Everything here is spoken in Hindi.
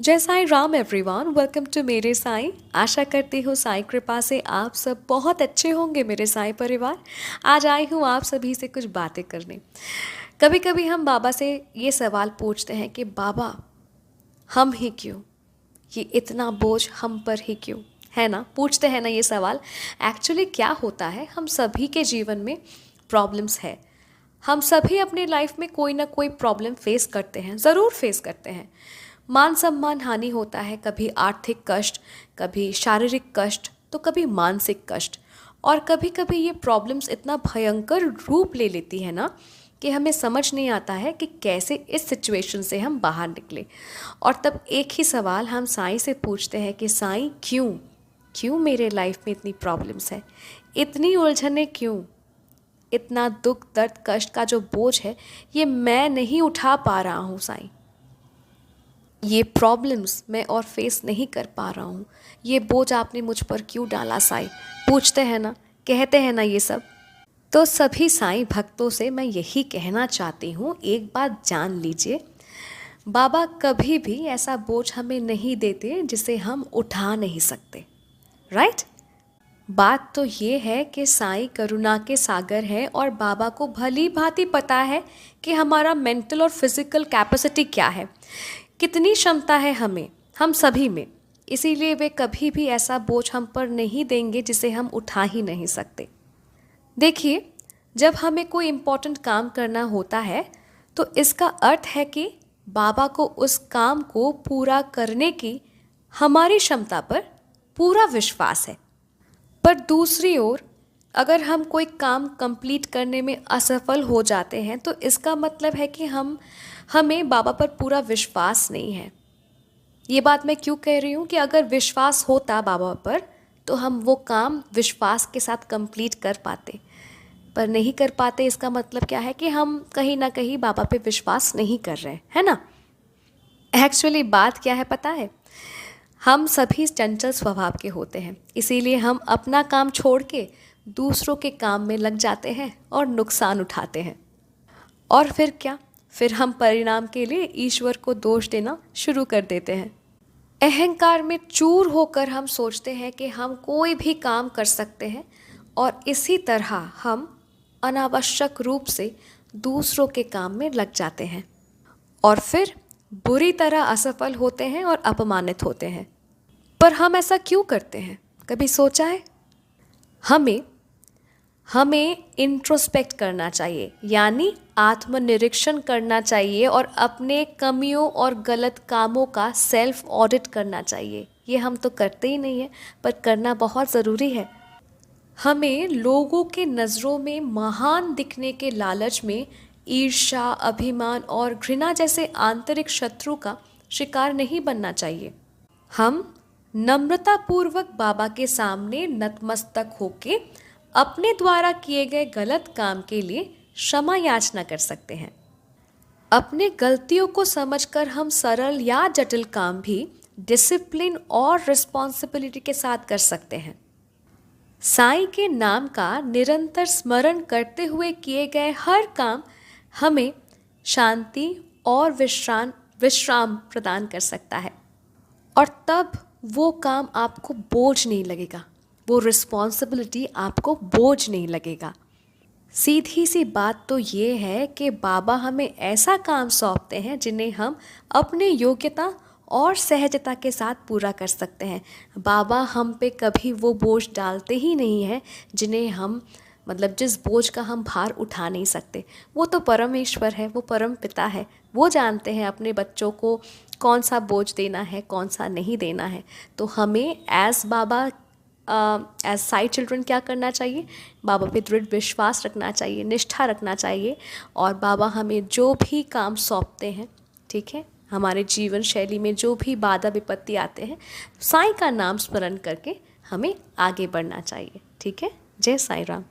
जय Sai Ram everyone, welcome to मेरे साईं। आशा करती हूँ साईं कृपा से आप सब बहुत अच्छे होंगे मेरे साईं परिवार। आज आई हूँ आप सभी से कुछ बातें करने। कभी कभी हम बाबा से ये सवाल पूछते हैं कि बाबा हम ही क्यों, ये इतना बोझ हम पर ही क्यों, है ना? पूछते हैं ना ये सवाल। एक्चुअली क्या होता है, हम सभी के जीवन में प्रॉब्लम्स है। हम सभी अपनी लाइफ में कोई ना कोई प्रॉब्लम फेस करते हैं, ज़रूर फेस करते हैं। मान सम्मान हानि होता है, कभी आर्थिक कष्ट, कभी शारीरिक कष्ट, तो कभी मानसिक कष्ट। और कभी कभी ये प्रॉब्लम्स इतना भयंकर रूप ले लेती है ना कि हमें समझ नहीं आता है कि कैसे इस सिचुएशन से हम बाहर निकले। और तब एक ही सवाल हम साईं से पूछते हैं कि साईं क्यों, क्यों मेरे लाइफ में इतनी प्रॉब्लम्स है, इतनी उलझने क्यों, इतना दुख दर्द कष्ट का जो बोझ है ये मैं नहीं उठा पा रहा हूँ साईं। ये प्रॉब्लम्स मैं और फेस नहीं कर पा रहा हूँ, ये बोझ आपने मुझ पर क्यों डाला साईं। पूछते हैं ना, कहते हैं ना ये सब। तो सभी साईं भक्तों से मैं यही कहना चाहती हूँ, एक बात जान लीजिए, बाबा कभी भी ऐसा बोझ हमें नहीं देते जिसे हम उठा नहीं सकते। राइट? बात तो ये है कि साईं करुणा के सागर हैं और बाबा को भली भांति पता है कि हमारा मेंटल और फिजिकल कैपेसिटी क्या है, कितनी क्षमता है हमें, हम सभी में। इसीलिए वे कभी भी ऐसा बोझ हम पर नहीं देंगे जिसे हम उठा ही नहीं सकते। देखिए, जब हमें कोई इम्पोर्टेंट काम करना होता है तो इसका अर्थ है कि बाबा को उस काम को पूरा करने की हमारी क्षमता पर पूरा विश्वास है। पर दूसरी ओर अगर हम कोई काम कंप्लीट करने में असफल हो जाते हैं तो इसका मतलब है कि हमें बाबा पर पूरा विश्वास नहीं है। ये बात मैं क्यों कह रही हूँ कि अगर विश्वास होता बाबा पर तो हम वो काम विश्वास के साथ कंप्लीट कर पाते, पर नहीं कर पाते। इसका मतलब क्या है कि हम कहीं ना कहीं बाबा पे विश्वास नहीं कर रहे, है ना? एक्चुअली बात क्या है पता है, हम सभी चंचल स्वभाव के होते हैं, इसीलिए हम अपना काम छोड़ के दूसरों के काम में लग जाते हैं और नुकसान उठाते हैं। और फिर क्या, फिर हम परिणाम के लिए ईश्वर को दोष देना शुरू कर देते हैं। अहंकार में चूर होकर हम सोचते हैं कि हम कोई भी काम कर सकते हैं और इसी तरह हम अनावश्यक रूप से दूसरों के काम में लग जाते हैं और फिर बुरी तरह असफल होते हैं और अपमानित होते हैं। पर हम ऐसा क्यों करते हैं, कभी सोचा है? हमें इंट्रोस्पेक्ट करना चाहिए, यानी आत्मनिरीक्षण करना चाहिए और अपने कमियों और गलत कामों का सेल्फ ऑडिट करना चाहिए। ये हम तो करते ही नहीं हैं, पर करना बहुत ज़रूरी है। हमें लोगों के नज़रों में महान दिखने के लालच में ईर्ष्या, अभिमान और घृणा जैसे आंतरिक शत्रु का शिकार नहीं बनना चाहिए। हम नम्रतापूर्वक बाबा के सामने नतमस्तक होके अपने द्वारा किए गए गलत काम के लिए क्षमा याचना कर सकते हैं। अपने गलतियों को समझकर हम सरल या जटिल काम भी डिसिप्लिन और रिस्पॉन्सिबिलिटी के साथ कर सकते हैं। साईं के नाम का निरंतर स्मरण करते हुए किए गए हर काम हमें शांति और विश्राम प्रदान कर सकता है, और तब वो काम आपको बोझ नहीं लगेगा, वो रिस्पॉन्सिबिलिटी आपको बोझ नहीं लगेगा। सीधी सी बात तो ये है कि बाबा हमें ऐसा काम सौंपते हैं जिन्हें हम अपने योग्यता और सहजता के साथ पूरा कर सकते हैं। बाबा हम पे कभी वो बोझ डालते ही नहीं हैं जिन्हें हम, मतलब जिस बोझ का हम भार उठा नहीं सकते। वो तो परमेश्वर है, वो परम पिता है, वो जानते हैं अपने बच्चों को कौन सा बोझ देना है, कौन सा नहीं देना है। तो हमें एज बाबा, एज साई चिल्ड्रन क्या करना चाहिए? बाबा पे दृढ़ विश्वास रखना चाहिए, निष्ठा रखना चाहिए। और बाबा हमें जो भी काम सौंपते हैं, ठीक है, हमारे जीवन शैली में जो भी बाधा विपत्ति आते हैं, साईं का नाम स्मरण करके हमें आगे बढ़ना चाहिए। ठीक है? जय साईं राम।